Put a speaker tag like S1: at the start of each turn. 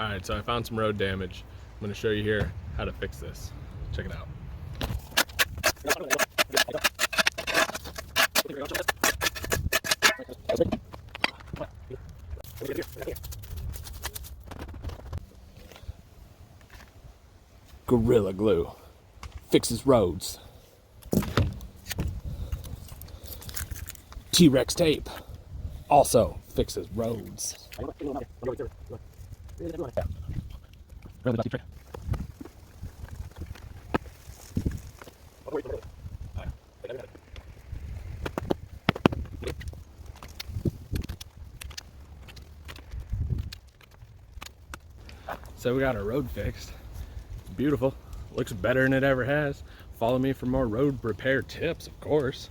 S1: All right, so I found some road damage. I'm gonna show you here how to fix this. Check it out. Gorilla Glue fixes roads. T-Rex tape also fixes roads. So we got our road fixed. It's beautiful. Looks better than it ever has. Follow me for more road repair tips, of course.